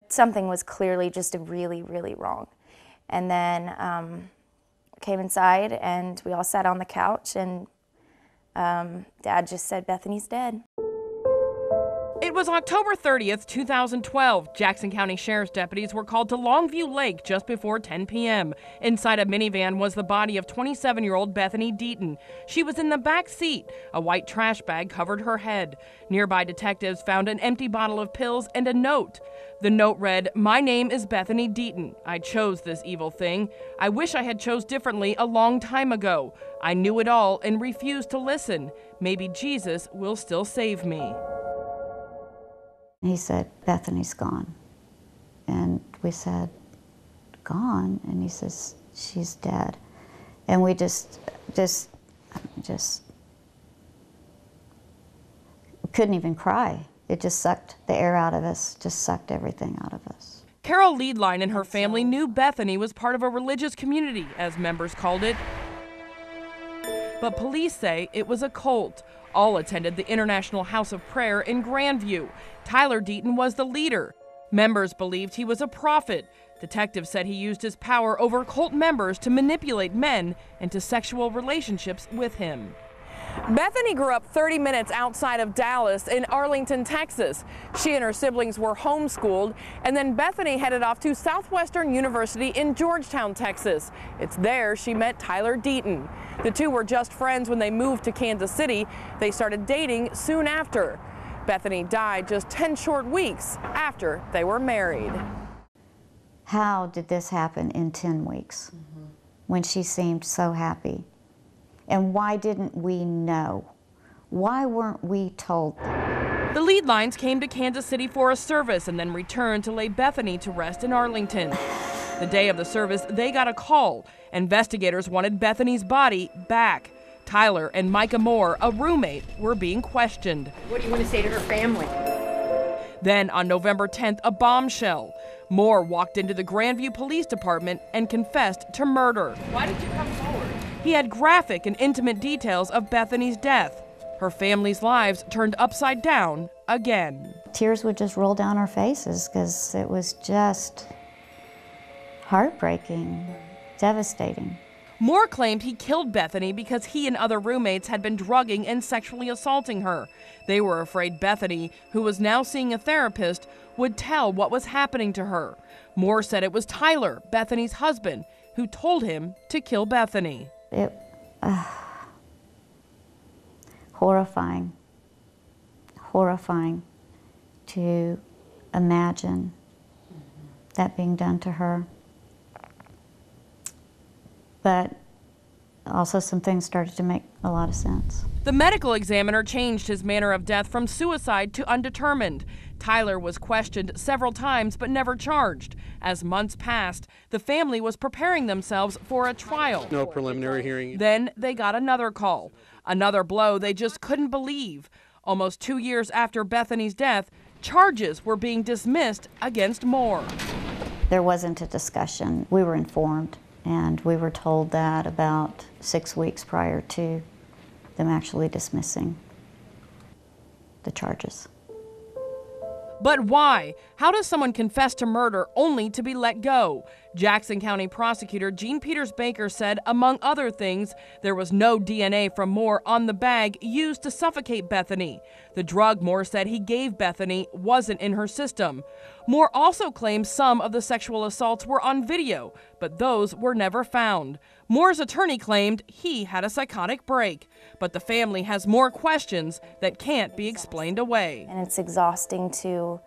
Something was clearly just really, really wrong. And then came inside and we all sat on the couch and Dad just said, "Bethany's dead." It was October 30th, 2012. Jackson County Sheriff's deputies were called to Longview Lake just before 10 p.m. Inside a minivan was the body of 27-year-old Bethany Deaton. She was in the back seat. A white trash bag covered her head. Nearby detectives found an empty bottle of pills and a note. The note read, "My name is Bethany Deaton. I chose this evil thing. I wish I had chose differently a long time ago. I knew it all and refused to listen. Maybe Jesus will still save me." He said, "Bethany's gone." And we said, "Gone?" And he says, "She's dead." And we just couldn't even cry. It just sucked the air out of us, just sucked everything out of us. Carol Liedline and her family knew Bethany was part of a religious community, as members called it. But police say it was a cult. All attended the International House of Prayer in Grandview. Tyler Deaton was the leader. Members believed he was a prophet. Detectives said he used his power over cult members to manipulate men into sexual relationships with him. Bethany grew up 30 minutes outside of Dallas in Arlington, Texas. She and her siblings were homeschooled, and then Bethany headed off to Southwestern University in Georgetown, Texas. It's there she met Tyler Deaton. The two were just friends when they moved to Kansas City. They started dating soon after. Bethany died just 10 short weeks after they were married. How did this happen in 10 weeks when she seemed so happy? And why didn't we know? Why weren't we told? The Liedlines came to Kansas City for a service and then returned to lay Bethany to rest in Arlington. The day of the service, they got a call. Investigators wanted Bethany's body back. Tyler and Micah Moore, a roommate, were being questioned. What do you want to say to her family? Then on November 10th, a bombshell. Moore walked into the Grandview Police Department and confessed to murder. Why did you come forward? He had graphic and intimate details of Bethany's death. Her family's lives turned upside down again. Tears would just roll down our faces because it was just heartbreaking, devastating. Moore claimed he killed Bethany because he and other roommates had been drugging and sexually assaulting her. They were afraid Bethany, who was now seeing a therapist, would tell what was happening to her. Moore said it was Tyler, Bethany's husband, who told him to kill Bethany. It horrifying to imagine that being done to her. But also some things started to make a lot of sense. The medical examiner changed his manner of death from suicide to undetermined. Tyler was questioned several times but never charged. As months passed, the family was preparing themselves for a trial. No preliminary hearing. Then they got another call. Another blow they just couldn't believe. Almost 2 years after Bethany's death, charges were being dismissed against Moore. There wasn't a discussion. We were informed, and we were told that about 6 weeks prior to them actually dismissing the charges. But why? How does someone confess to murder only to be let go? Jackson County prosecutor Jean Peters Baker said, among other things, there was no DNA from Moore on the bag used to suffocate Bethany. The drug Moore said he gave Bethany wasn't in her system. Moore also claims some of the sexual assaults were on video, but those were never found. Moore's attorney claimed he had a psychotic break, but the family has more questions that can't be explained away. And it's exhausting to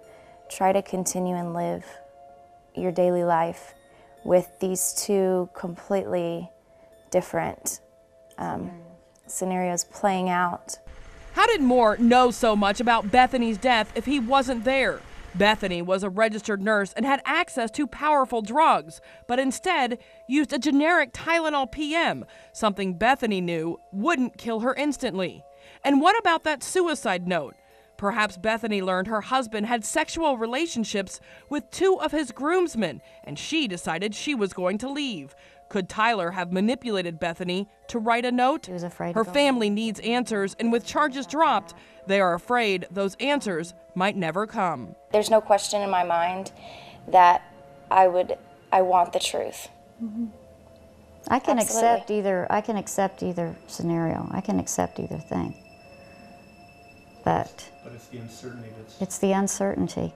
try to continue and live your daily life with these two completely different scenarios playing out. How did Moore know so much about Bethany's death if he wasn't there? Bethany was a registered nurse and had access to powerful drugs, but instead used a generic Tylenol PM, something Bethany knew wouldn't kill her instantly. And what about that suicide note? Perhaps Bethany learned her husband had sexual relationships with two of his groomsmen, and she decided she was going to leave. Could Tyler have manipulated Bethany to write a note? She was afraid. Her family needs answers, and with charges dropped, they are afraid those answers might never come. There's no question in my mind that I want the truth. I can Absolutely. accept either scenario. I can accept either thing. But But it's the uncertainty that's... it's the uncertainty.